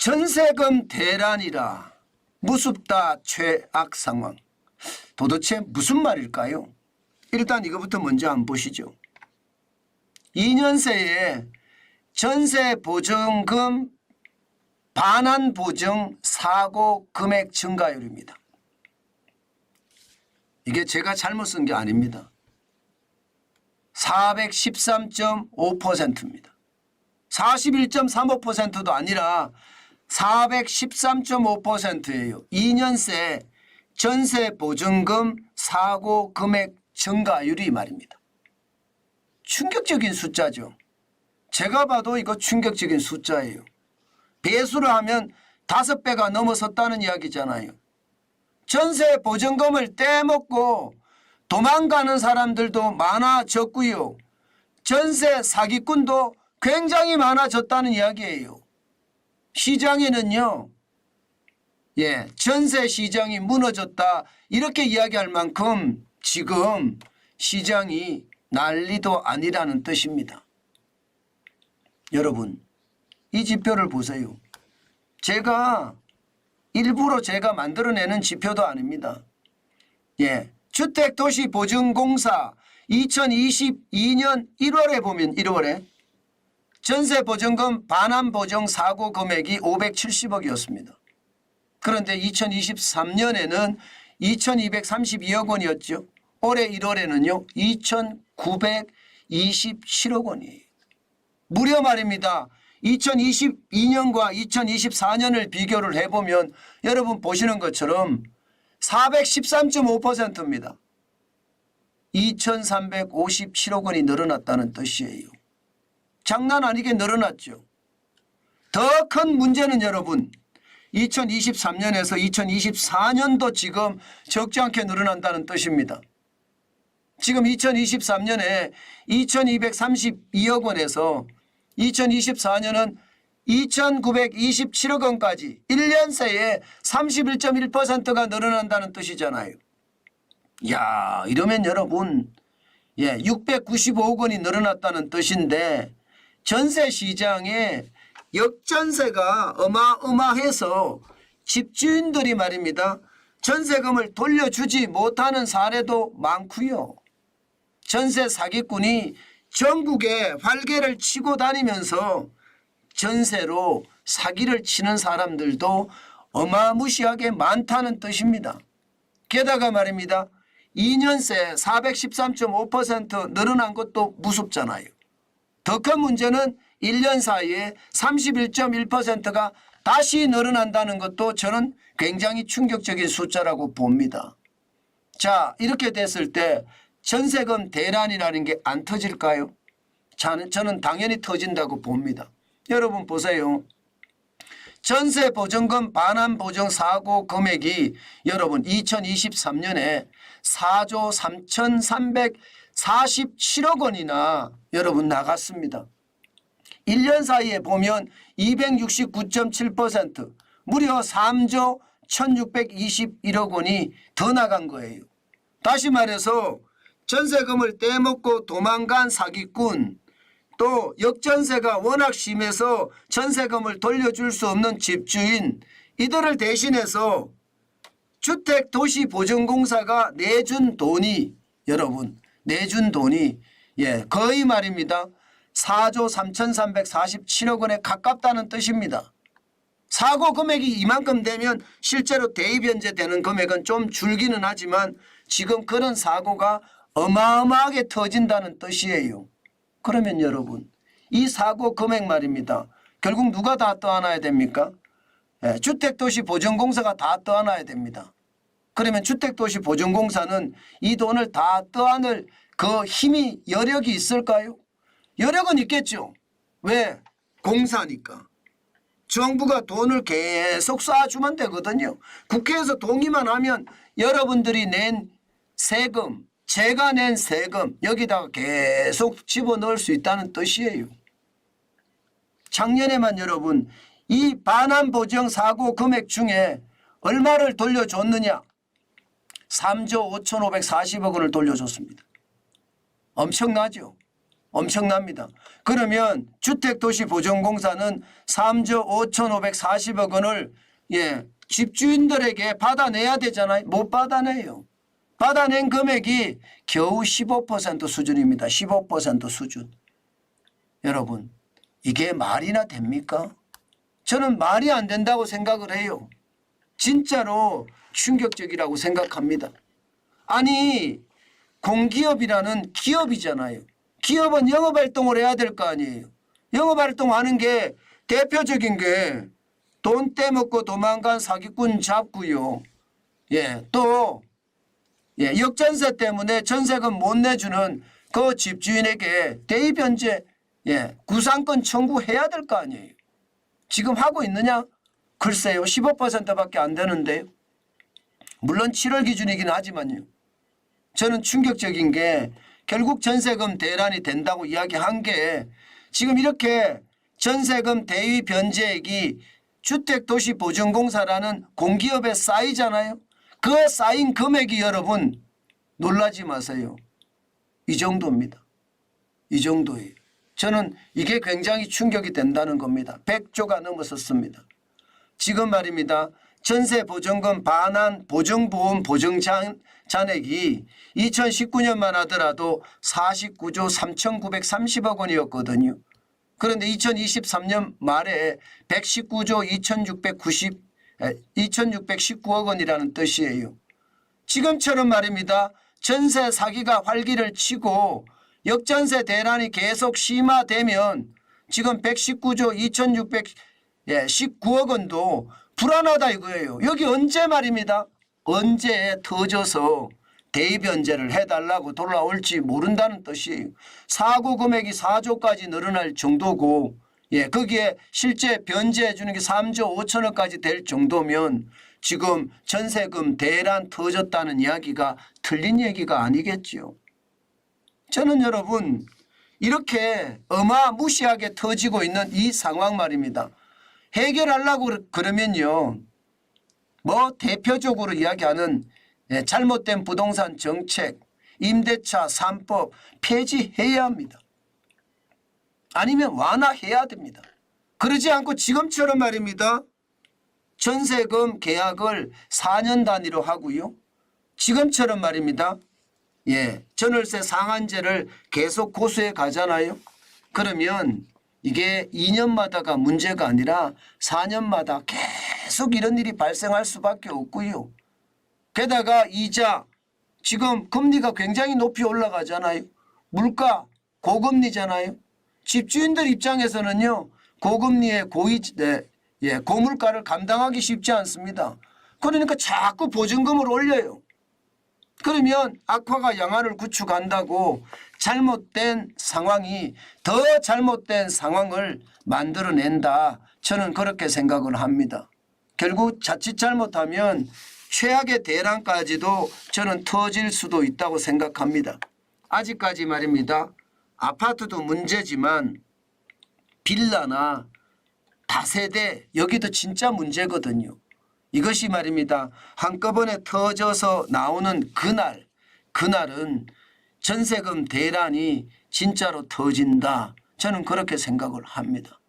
전세금 대란이라 무섭다 최악 상황. 도대체 무슨 말일까요? 일단 이거부터 먼저 한번 보시죠. 2년새에 전세보증금 반환보증 사고 금액 증가율입니다. 이게 제가 잘못 쓴 게 아닙니다. 413.5%입니다. 41.35%도 아니라 413.5%예요. 2년새 전세보증금 사고 금액 증가율이 말입니다. 충격적인 숫자죠. 제가 봐도 이거 충격적인 숫자예요. 배수를 하면 5배가 넘어섰다는 이야기잖아요. 전세보증금을 떼먹고 도망가는 사람들도 많아졌고요. 전세 사기꾼도 굉장히 많아졌다는 이야기예요. 시장에는요, 전세 시장이 무너졌다 이렇게 이야기할 만큼 지금 시장이 난리도 아니라는 뜻입니다. 여러분, 이 지표를 보세요. 일부러 제가 만들어내는 지표도 아닙니다. 주택도시보증공사 2022년 1월에 보면 1월에 전세보증금 반환보증 사고 금액이 570억이었습니다. 그런데 2023년에는 2232억 원이었죠. 올해 1월에는요 2927억 원이에요. 무려 말입니다. 2022년과 2024년을 비교를 해보면 여러분 보시는 것처럼 413.5%입니다. 2357억 원이 늘어났다는 뜻이에요. 장난 아니게 늘어났죠. 더 큰 문제는 여러분 2023년에서 2024년도 지금 적지 않게 늘어난다는 뜻입니다. 지금 2023년에 2232억 원에서 2024년은 2927억 원까지 1년 새에 31.1%가 늘어난다는 뜻이잖아요. 이야, 이러면 여러분 695억 원이 늘어났다는 뜻인데 전세 시장에 역전세가 어마어마해서 집주인들이 말입니다. 전세금을 돌려주지 못하는 사례도 많고요. 전세 사기꾼이 전국에 활개를 치고 다니면서 전세로 사기를 치는 사람들도 어마무시하게 많다는 뜻입니다. 게다가 말입니다. 2년새 413.5% 늘어난 것도 무섭잖아요. 더 큰 문제는 1년 사이에 31.1%가 다시 늘어난다는 것도 저는 굉장히 충격적인 숫자라고 봅니다. 자, 이렇게 됐을 때 전세금 대란이라는 게 안 터질까요? 저는 당연히 터진다고 봅니다. 여러분 보세요. 전세보증금 반환보증 사고 금액이 여러분 2023년에 4조 3,347억 원이나 여러분 나갔습니다. 1년 사이에 보면 269.7% 무려 3조 1,621억 원이 더 나간 거예요. 다시 말해서 전세금을 떼먹고 도망간 사기꾼, 또 역전세가 워낙 심해서 전세금을 돌려줄 수 없는 집주인, 이들을 대신해서 주택도시보증공사가 내준 돈이 여러분 내준 돈이 거의 말입니다. 4조 3,347억 원에 가깝다는 뜻입니다. 사고 금액이 이만큼 되면 실제로 대입 연재되는 금액은 좀 줄기는 하지만 지금 그런 사고가 어마어마하게 터진다는 뜻이에요. 그러면 여러분 이 사고 금액 말입니다. 결국 누가 다 떠안아야 됩니까? 주택도시보증공사가 다 떠안아야 됩니다. 그러면 주택도시보증공사는 이 돈을 다 떠안을 그 힘이 여력이 있을까요? 여력은 있겠죠. 왜? 공사니까. 정부가 돈을 계속 쏴주면 되거든요. 국회에서 동의만 하면 여러분들이 낸 세금, 제가 낸 세금 여기다가 계속 집어넣을 수 있다는 뜻이에요. 작년에만 여러분 이 반환보증 사고 금액 중에 얼마를 돌려줬느냐? 3조 5,540억 원을 돌려줬습니다. 엄청나죠. 엄청납니다. 그러면 주택도시보전공사는 3조 5,540억 원을 집주인들에게 받아내야 되잖아요. 못 받아내요. 받아낸 금액이 겨우 15% 수준입니다. 15% 수준. 여러분, 이게 말이나 됩니까? 저는 말이 안 된다고 생각을 해요. 진짜로 충격적이라고 생각합니다. 아니, 공기업이라는 기업이잖아요. 기업은 영업활동을 해야 될 거 아니에요. 영업활동하는 게 대표적인 게 돈 떼먹고 도망간 사기꾼 잡고요. 또 역전세 때문에 전세금 못 내주는 그 집주인에게 대의변제 구상권 청구해야 될 거 아니에요. 지금 하고 있느냐? 글쎄요. 15%밖에 안 되는데요. 물론 7월 기준이긴 하지만요. 저는 충격적인 게 결국 전세금 대란이 된다고 이야기한 게 지금 이렇게 전세금 대위 변제액이 주택도시보증공사라는 공기업에 쌓이잖아요. 그 쌓인 금액이 여러분 놀라지 마세요. 이 정도입니다. 이 정도예요. 저는 이게 굉장히 충격이 된다는 겁니다. 100조가 넘어섰습니다. 지금 말입니다. 전세보증금 반환 보증보험 보증잔액이 2019년만 하더라도 49조 3,930억 원이었거든요. 그런데 2023년 말에 119조 2,619억 원이라는 뜻이에요. 지금처럼 말입니다. 전세 사기가 활기를 치고 역전세 대란이 계속 심화되면 지금 119조 2,619억 원도 불안하다 이거예요. 여기 언제 말입니다. 언제 터져서 대의변제를 해달라고 돌아올지 모른다는 뜻이에요. 사고 금액이 4조까지 늘어날 정도고 거기에 실제 변제해 주는 게 3조 5천억까지 될 정도면 지금 전세금 대란 터졌다는 이야기가 틀린 얘기가 아니겠죠. 저는 여러분 이렇게 어마무시하게 터지고 있는 이 상황 말입니다. 해결하려고 그러면요. 대표적으로 이야기하는 잘못된 부동산 정책, 임대차 3법 폐지해야 합니다. 아니면 완화해야 됩니다. 그러지 않고 지금처럼 말입니다. 전세금 계약을 4년 단위로 하고요. 지금처럼 말입니다. 전월세 상한제를 계속 고수해 가잖아요. 그러면 이게 2년마다가 문제가 아니라 4년마다 계속 이런 일이 발생할 수밖에 없고요. 게다가 이자 지금 금리가 굉장히 높이 올라가잖아요. 물가 고금리잖아요. 집주인들 입장에서는요. 고금리에 고물가를 감당하기 쉽지 않습니다. 그러니까 자꾸 보증금을 올려요. 그러면 악화가 양화를 구축한다고 잘못된 상황이 더 잘못된 상황을 만들어낸다. 저는 그렇게 생각을 합니다. 결국 자칫 잘못하면 최악의 대란까지도 저는 터질 수도 있다고 생각합니다. 아직까지 말입니다. 아파트도 문제지만 빌라나 다세대 여기도 진짜 문제거든요. 이것이 말입니다. 한꺼번에 터져서 나오는 그날은 전세금 대란이 진짜로 터진다. 저는 그렇게 생각을 합니다.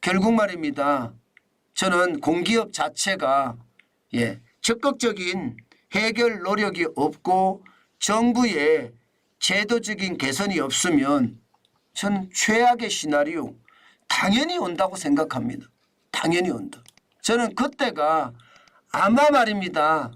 결국 말입니다. 저는 공기업 자체가 적극적인 해결 노력이 없고 정부의 제도적인 개선이 없으면 저는 최악의 시나리오 당연히 온다고 생각합니다. 당연히 온다. 저는 그때가 아마 말입니다.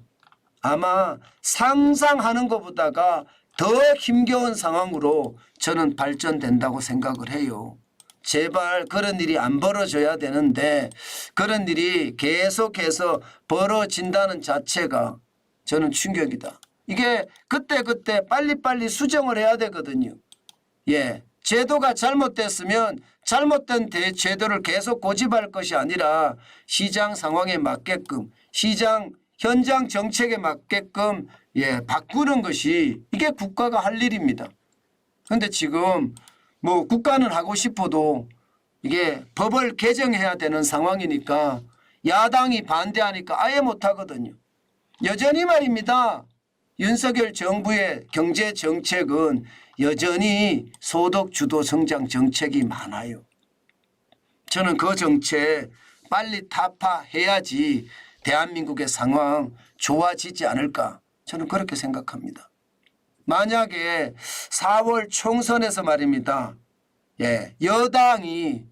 아마 상상하는 것보다가 더 힘겨운 상황으로 저는 발전된다고 생각을 해요. 제발 그런 일이 안 벌어져야 되는데 그런 일이 계속해서 벌어진다는 자체가 저는 충격이다. 이게 그때 빨리빨리 수정을 해야 되거든요. 제도가 잘못됐으면 잘못된 제도를 계속 고집할 것이 아니라 시장 상황에 맞게끔 시장 현장 정책에 맞게끔 바꾸는 것이 이게 국가가 할 일입니다. 그런데 지금 국가는 하고 싶어도 이게 법을 개정해야 되는 상황이니까 야당이 반대하니까 아예 못하거든요. 여전히 말입니다. 윤석열 정부의 경제 정책은 여전히 소득 주도 성장 정책이 많아요. 저는 그 정책 빨리 타파해야지 대한민국의 상황 좋아지지 않을까, 저는 그렇게 생각합니다. 만약에 4월 총선에서 말입니다. 여당이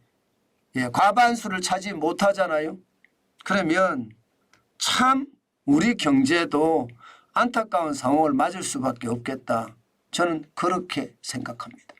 과반수를 차지 못하잖아요. 그러면 참 우리 경제도 안타까운 상황을 맞을 수밖에 없겠다. 저는 그렇게 생각합니다.